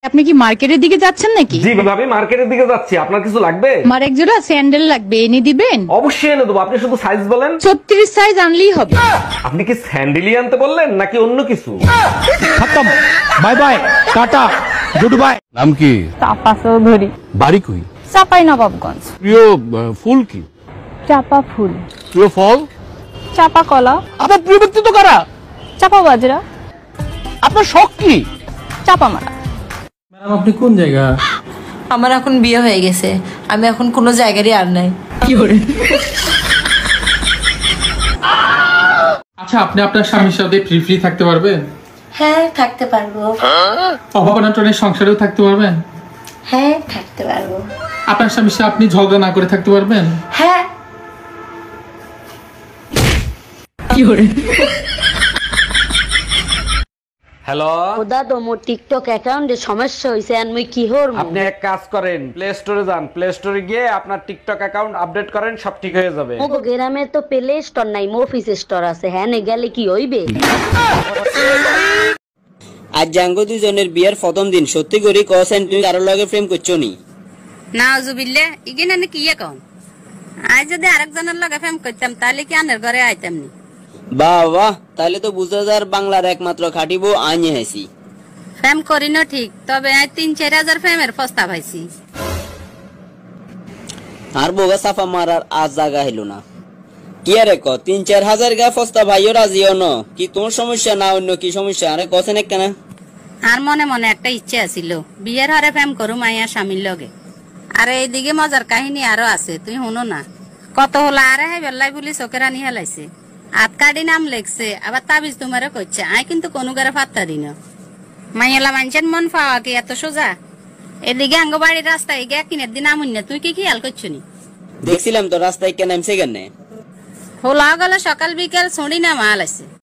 আপনি কি মার্কেটের দিকে যাচ্ছেন নাকি? জি ভাবি, মার্কেটের দিকে যাচ্ছি। আপনার কিছু লাগবে? আমার এক জোড়া স্যান্ডেল লাগবে, এনে দিবেন? অবশ্যই এনে দেবো, আপনি শুধু সাইজ বলেন। 36 সাইজ আনলেই হবে। আপনি কি স্যান্ডেলি আনতে বললেন নাকি অন্য কিছু? খতম, bye bye, tata, good bye. নাম কি? চাপা চৌধুরী। বাড়ি কই? চাপাই নবাবগঞ্জ। প্রিয় ফুল কি? চাপা ফুল। প্রিয় ফল? চাপা কলা। আপনার প্রিয় ব্যক্তি তো কারা? চাপা বাজরা। আপনার শখ কি? চাপা মারা। ম্যাডাম আপনি কোন জায়গা? আমার এখন বিয়ে হয়ে গেছে, আমি এখন কোনো জায়গারই আর নাই। আচ্ছা, আপনি আপনার স্বামীর সাথে ফ্রি থাকতে পারবেন? হ্যাঁ, থাকতে পারবো। অভাবনাটনের সংসারেও থাকতে পারবেন? হ্যাঁ, থাকতে পারবো। আপনার স্বামীর সাথে আপনি ঝগড়া না করে থাকতে পারবেন? হ্যাঁ। হ্যালো, ওদা তো মোর টিকটক অ্যাকাউন্টে সমস্যা হইছে আর মুই কি হর আপনি এক কাজ করেন, প্লে স্টোরে যান। প্লে স্টোরে গিয়ে আপনার টিকটক অ্যাকাউন্ট আপডেট করেন, সব ঠিক হয়ে যাবে। মোগো গ্রামে তো প্লে স্টোর নাই, মফিস স্টোর আছে। হ্যাঁ নে গেলে কি হইবে? আজ জাঙ্গো দুজনের বিয়ের প্রথম দিন, সত্যি করে কসেন তুমি কারোর লগে প্রেম করছো নি? নাউজুবিল্লা, ইগিনা কি এখন? আজ যদি আরেকজনের লগে প্রেম করতাম তাহলে কি আনের ঘরে আইতাম নি? বাহ বাহ, তাহলে তো বুঝা যার বাংলার একমাত্র খাঁটি বউ আইনে হেসি। প্রেম করি না ঠিক, তবে আজ 3-4 হাজার প্রেমের প্রস্তাব আইছি। আর বউগা সাফা মারার আজ জায়গা হইল না। কি আরে ক 3-4 হাজার গা প্রস্তাব ভাইও রাজিও ন? কি তোর সমস্যা না অন্য কি সমস্যা? আরে কসেন কেন? আর মনে মনে একটা ইচ্ছে আছিল, বিয়ের হরে প্রেম করুম আইয়া স্বামীর লগে। আর এইদিকে মজার কাহিনী আরো আছে, তুই শুনো না। কত হলো আরে হাই বেল্লাই বলি চোখের আনি হেলাইছে, হাত কাটি নাম লেখছে, আবার তাবিজ তোমারে করছে। আই কিন্তু কোনো গারে ফাত্তা দিন। মাইলা মানুষের মন পাওয়া কি এত সোজা? এদিকে আঙ্গ বাড়ির রাস্তায় গিয়ে কিনের দিন আমুন না, তুই কি খেয়াল করছো নি? দেখছিলাম তো রাস্তায় কেন নামছে কেন? হোলা গেল সকাল বিকেল ছড়ি না মাল আছে।